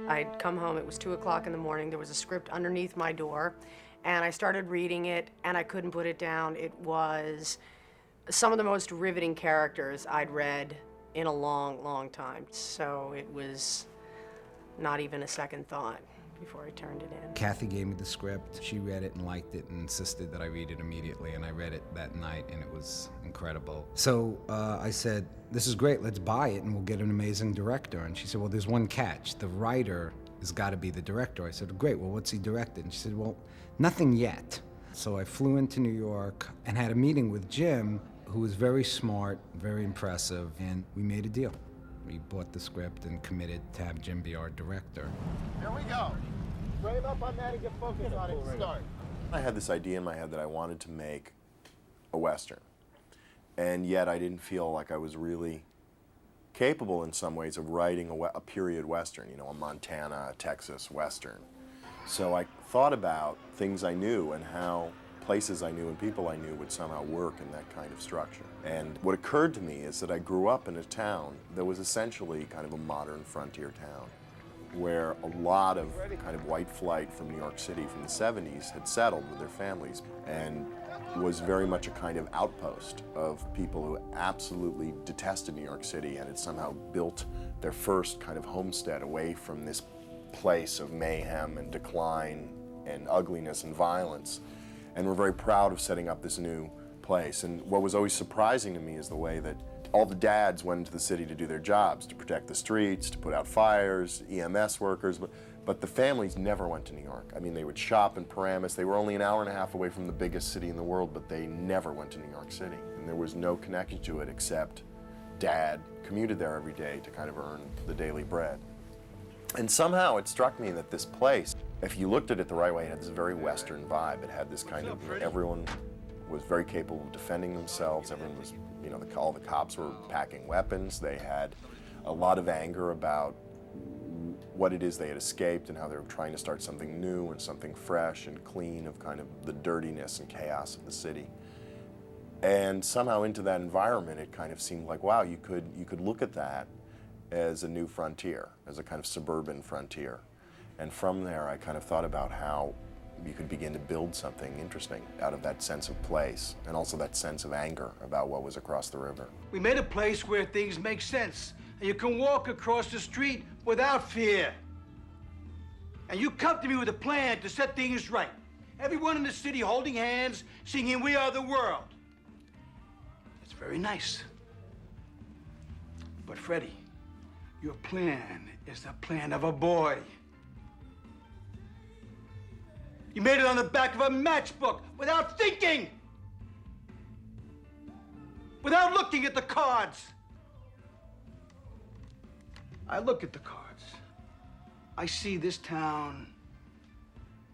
I'd come home, it was 2 o'clock in the morning, there was a script underneath my door, and I started reading it, and I couldn't put it down. It was some of the most riveting characters I'd read in a long, long time. So it was not even a second thought before I turned it in. Kathy gave me the script. She read it and liked it and insisted that I read it immediately, and I read it that night, and it was incredible. So I said, this is great, let's buy it, and we'll get an amazing director. And she said, well, there's one catch. The writer has got to be the director. I said, great, well, what's he directed? And she said, well, nothing yet. So I flew into New York and had a meeting with Jim, who was very smart, very impressive, and we made a deal. We bought the script and committed to have Jim be our director. Here we go. Frame up on that and get focused on it to start. I had this idea in my head that I wanted to make a Western. And yet I didn't feel like I was really capable in some ways of writing a period Western, you know, a Montana, Texas Western. So I thought about things I knew and how places I knew and people I knew would somehow work in that kind of structure. And what occurred to me is that I grew up in a town that was essentially kind of a modern frontier town, where a lot of kind of white flight from New York City from the 70s had settled with their families and was very much a kind of outpost of people who absolutely detested New York City and had somehow built their first kind of homestead away from this place of mayhem and decline and ugliness and violence. And we're very proud of setting up this new place. And what was always surprising to me is the way that all the dads went into the city to do their jobs, to protect the streets, to put out fires, EMS workers, but the families never went to New York. I mean, they would shop in Paramus. They were only an hour and a half away from the biggest city in the world, but they never went to New York City. And there was no connection to it except Dad commuted there every day to kind of earn the daily bread. And somehow it struck me that this place, if you looked at it the right way, it had this very Western vibe. It had this kind of, everyone was very capable of defending themselves. Everyone was, you know, all the cops were packing weapons. They had a lot of anger about what it is they had escaped and how they were trying to start something new and something fresh and clean of kind of the dirtiness and chaos of the city. And somehow into that environment, it kind of seemed like, wow, you could look at that as a new frontier, as a kind of suburban frontier. And from there, I kind of thought about how you could begin to build something interesting out of that sense of place and also that sense of anger about what was across the river. We made a place where things make sense, and you can walk across the street without fear. And you come to me with a plan to set things right. Everyone in the city holding hands, singing "We Are the World." It's very nice. But Freddie, your plan is the plan of a boy. You made it on the back of a matchbook without thinking, without looking at the cards. I look at the cards. I see this town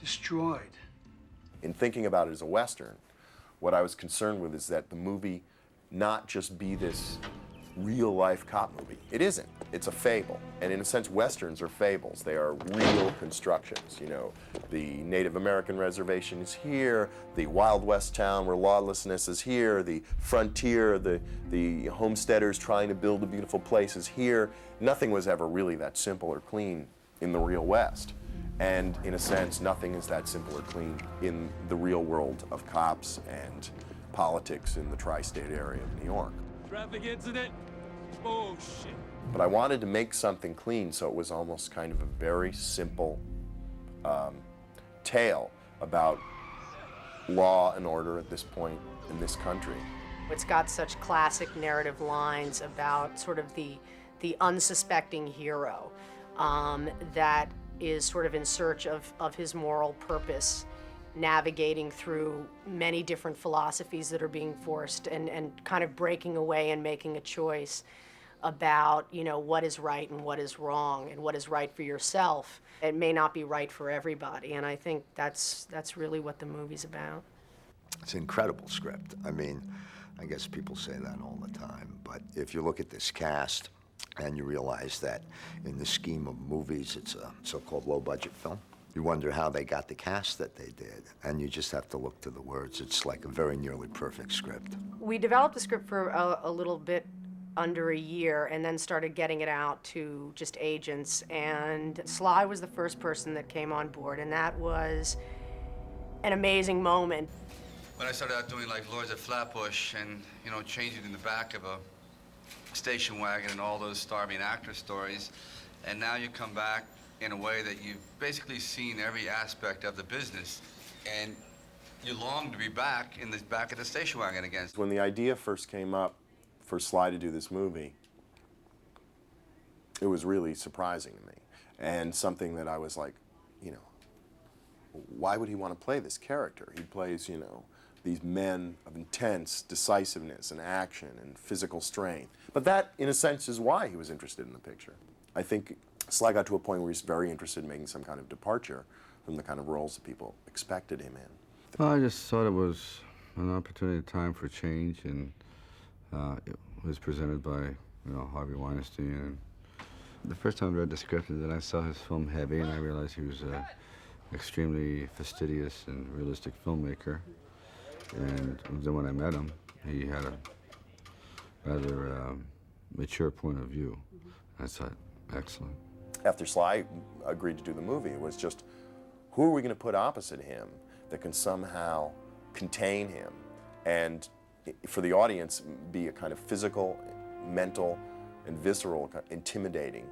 destroyed. In thinking about it as a Western, what I was concerned with is that the movie not just be this real-life cop movie. It isn't. It's a fable. And in a sense, Westerns are fables. They are real constructions. You know, the Native American reservation is here, the Wild West town where lawlessness is here, the frontier, the homesteaders trying to build a beautiful place is here. Nothing was ever really that simple or clean in the real West. And in a sense, nothing is that simple or clean in the real world of cops and politics in the tri-state area of New York. Traffic incident? Bullshit. But I wanted to make something clean, so it was almost kind of a very simple tale about law and order at this point in this country. It's got such classic narrative lines about sort of the unsuspecting hero that is sort of in search of his moral purpose, navigating through many different philosophies that are being forced and kind of breaking away and making a choice about, you know, what is right and what is wrong and what is right for yourself. It may not be right for everybody, and I think that's really what the movie's about. It's an incredible script. I mean, I guess people say that all the time, but if you look at this cast and you realize that in the scheme of movies, it's a so-called low-budget film, you wonder how they got the cast that they did, and you just have to look to the words. It's like a very nearly perfect script. We developed the script for a little bit under a year and then started getting it out to just agents. And Sly was the first person that came on board, and that was an amazing moment. When I started out doing like Lords of Flatbush and, you know, changing in the back of a station wagon and all those starving actor stories, and now you come back in a way that you've basically seen every aspect of the business, and you long to be back in the back of the station wagon again. When the idea first came up for Sly to do this movie, it was really surprising to me, and something that I was like, you know, why would he want to play this character? He plays, you know, these men of intense decisiveness and action and physical strength. But that, in a sense, is why he was interested in the picture. I think Sly got to a point where he's very interested in making some kind of departure from the kind of roles that people expected him in. Well, I just thought it was an opportunity, time for change, and it was presented by, you know, Harvey Weinstein. And the first time I read the script, and then I saw his film Heavy, and I realized he was an extremely fastidious and realistic filmmaker. And then when I met him, he had a rather mature point of view. I thought, excellent. After Sly agreed to do the movie, it was just, who are we going to put opposite him that can somehow contain him and, for the audience, be a kind of physical, mental, and visceral, intimidating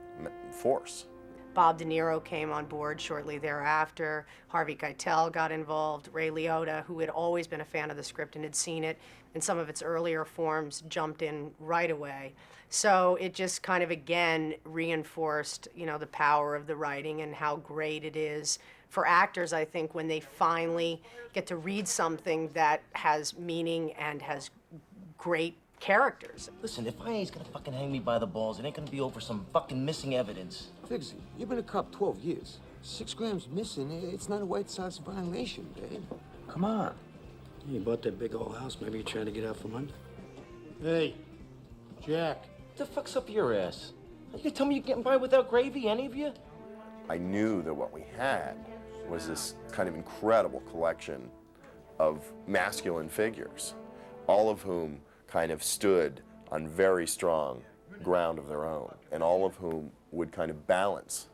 force. Bob De Niro came on board shortly thereafter. Harvey Keitel got involved. Ray Liotta, who had always been a fan of the script and had seen it in some of its earlier forms, jumped in right away. So it just kind of, again, reinforced, you know, the power of the writing and how great it is for actors, I think, when they finally get to read something that has meaning and has great characters. Listen, if IA's gonna fucking hang me by the balls, it ain't gonna be over some fucking missing evidence. Figsy, you've been a cop 12 years. 6 grams missing, it's not a White Sox violation, babe. Come on. You bought that big old house, maybe you're trying to get out from under? Hey, Jack. What the fuck's up your ass? You gonna tell me you're getting by without gravy, any of you? I knew that what we had was this kind of incredible collection of masculine figures, all of whom kind of stood on very strong ground of their own, and all of whom would kind of balance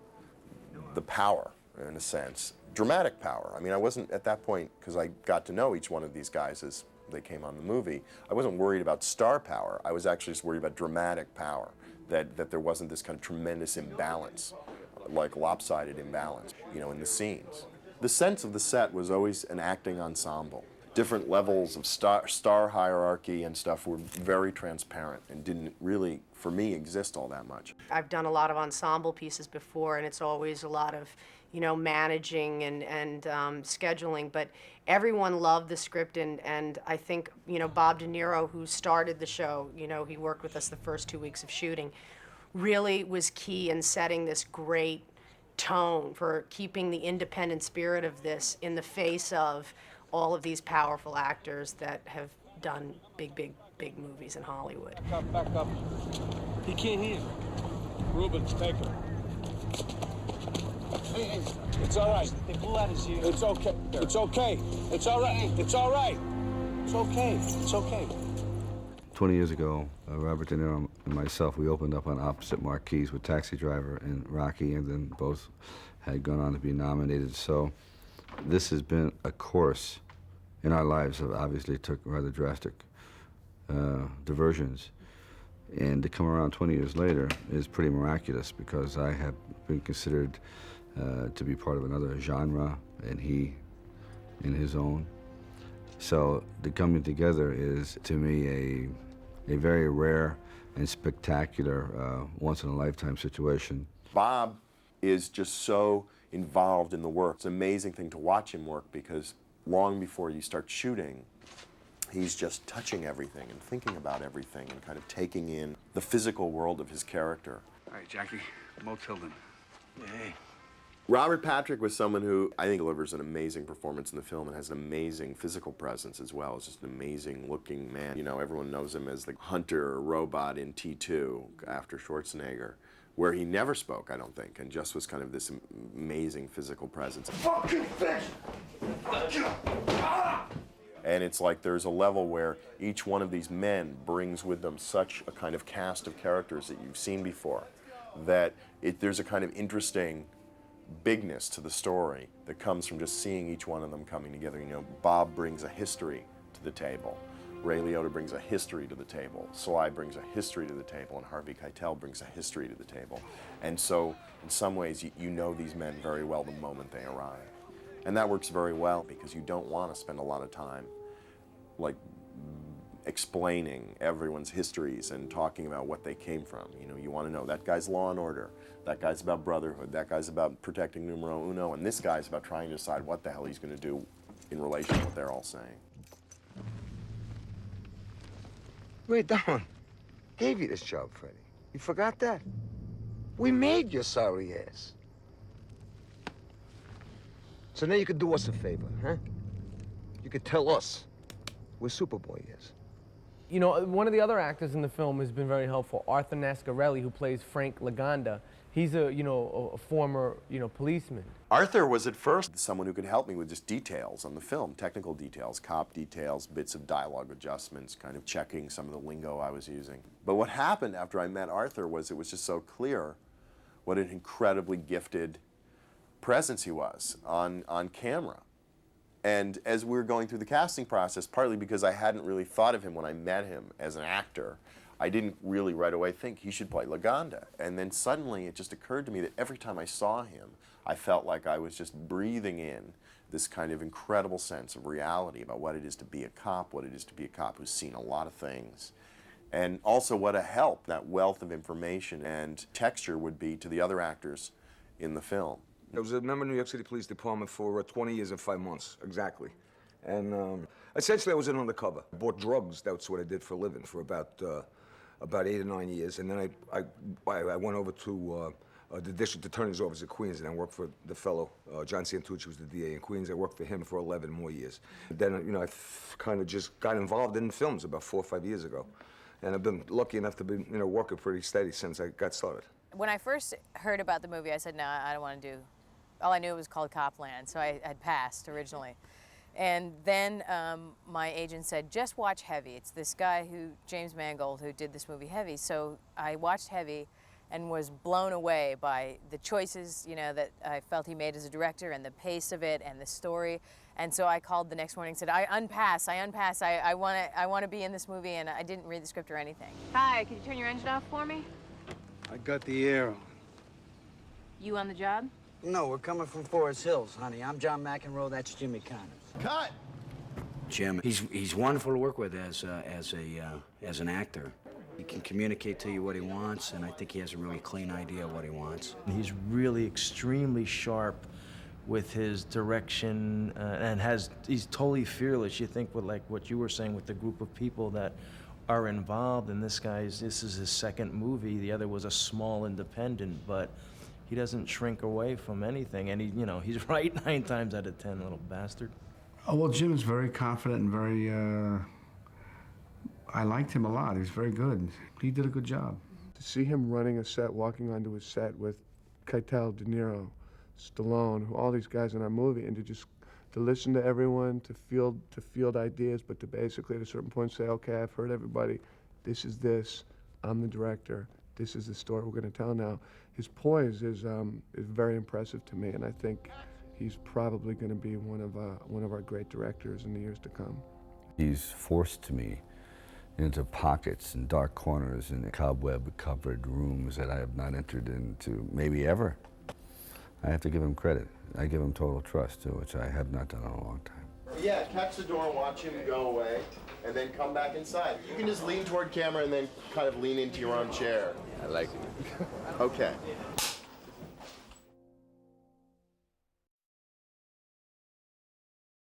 the power, in a sense, dramatic power. I mean, I wasn't at that point, because I got to know each one of these guys as they came on the movie, I wasn't worried about star power. I was actually just worried about dramatic power, that there wasn't this kind of tremendous imbalance, like lopsided imbalance, you know, in the scenes. The sense of the set was always an acting ensemble. Different levels of star hierarchy and stuff were very transparent and didn't really, for me, exist all that much. I've done a lot of ensemble pieces before, and it's always a lot of, you know, managing and scheduling, but everyone loved the script, and I think, you know, Bob De Niro, who started the show, you know, he worked with us the first 2 weeks of shooting, really was key in setting this great tone for keeping the independent spirit of this in the face of all of these powerful actors that have done big movies in Hollywood. Back up. He can't hear. Ruben, take him. Hey, it's all right. They blew out his ear. It's okay. It's okay. It's all right. It's all right. It's okay. It's okay. 20 years ago, Robert De Niro and myself, we opened up on opposite marquees with Taxi Driver and Rocky, and then both had gone on to be nominated. So this has been a course in our lives that obviously took rather drastic diversions. And to come around 20 years later is pretty miraculous, because I have been considered to be part of another genre, and he in his own. So the coming together is, to me, a very rare and spectacular once-in-a-lifetime situation. Bob is just so involved in the work. It's an amazing thing to watch him work, because long before you start shooting, he's just touching everything and thinking about everything and kind of taking in the physical world of his character. All right, Jackie, Mo Tilden. Hey. Robert Patrick was someone who I think delivers an amazing performance in the film and has an amazing physical presence as well. He's just an amazing looking man. You know, everyone knows him as the hunter robot in T2 after Schwarzenegger, where he never spoke, I don't think, and just was kind of this amazing physical presence. Fucking fish! And it's like there's a level where each one of these men brings with them such a kind of cast of characters that you've seen before, that there's a kind of interesting bigness to the story that comes from just seeing each one of them coming together. You know, Bob brings a history to the table. Ray Liotta brings a history to the table. Sly brings a history to the table, and Harvey Keitel brings a history to the table. And so, in some ways, you know these men very well the moment they arrive. And that works very well because you don't want to spend a lot of time like explaining everyone's histories and talking about what they came from. You know, you want to know that guy's Law and Order, that guy's about brotherhood, that guy's about protecting numero uno, and this guy's about trying to decide what the hell he's going to do in relation to what they're all saying. Wait, Don. Gave you this job, Freddie. You forgot that? We made your sorry ass. So now you can do us a favor, huh? You could tell us where Superboy is. You know, one of the other actors in the film has been very helpful, Arthur Nascarelli, who plays Frank Laganda. He's a former, policeman. Arthur was at first someone who could help me with just details on the film, technical details, cop details, bits of dialogue adjustments, kind of checking some of the lingo I was using. But what happened after I met Arthur was it was just so clear what an incredibly gifted presence he was on camera. And as we were going through the casting process, partly because I hadn't really thought of him when I met him as an actor, I didn't really right away think he should play Laganda. And then suddenly it just occurred to me that every time I saw him, I felt like I was just breathing in this kind of incredible sense of reality about what it is to be a cop, what it is to be a cop who's seen a lot of things. And also what a help that wealth of information and texture would be to the other actors in the film. I was a member of the New York City Police Department for 20 years and 5 months, exactly. And essentially I was an undercover. I bought drugs, that's what I did for a living, for about 8 or 9 years. And then I went over to the District Attorney's Office in Queens, and I worked for the fellow, John Santucci was the DA in Queens. I worked for him for 11 more years. Then, I kind of just got involved in films about 4 or 5 years ago. And I've been lucky enough to be, working pretty steady since I got started. When I first heard about the movie, I said, no, I don't want to do. All I knew it was called Copland, so I'd passed originally. And then my agent said, just watch Heavy. It's this guy James Mangold, who did this movie Heavy. So I watched Heavy and was blown away by the choices, that I felt he made as a director and the pace of it and the story. And so I called the next morning and said, I unpass. I want to be in this movie, and I didn't read the script or anything. Hi, could you turn your engine off for me? I got the air on. You on the job? No, we're coming from Forest Hills, honey. I'm John McEnroe. That's Jimmy Connors. Cut! Jim, he's wonderful to work with as an actor. He can communicate to you what he wants, and I think he has a really clean idea of what he wants. He's really extremely sharp with his direction, and he's totally fearless. You think with like what you were saying with the group of people that are involved, and this is his second movie. The other was a small independent, but he doesn't shrink away from anything, and he's right 9 times out of 10, little bastard. Oh, well, Jim's very confident and very, I liked him a lot. He was very good. He did a good job. To see him running a set, walking onto a set with Keitel, De Niro, Stallone, all these guys in our movie, and to listen to everyone, to field ideas, but to basically at a certain point say, okay, I've heard everybody, this is this, I'm the director, this is the story we're going to tell now. His poise is very impressive to me, and I think he's probably going to be one of our great directors in the years to come. He's forced me into pockets and dark corners and cobweb-covered rooms that I have not entered into maybe ever. I have to give him credit. I give him total trust, too, which I have not done in a long time. Yeah, catch the door, watch him go away, and then come back inside. You can just lean toward camera and then kind of lean into your own chair. I like it. Okay.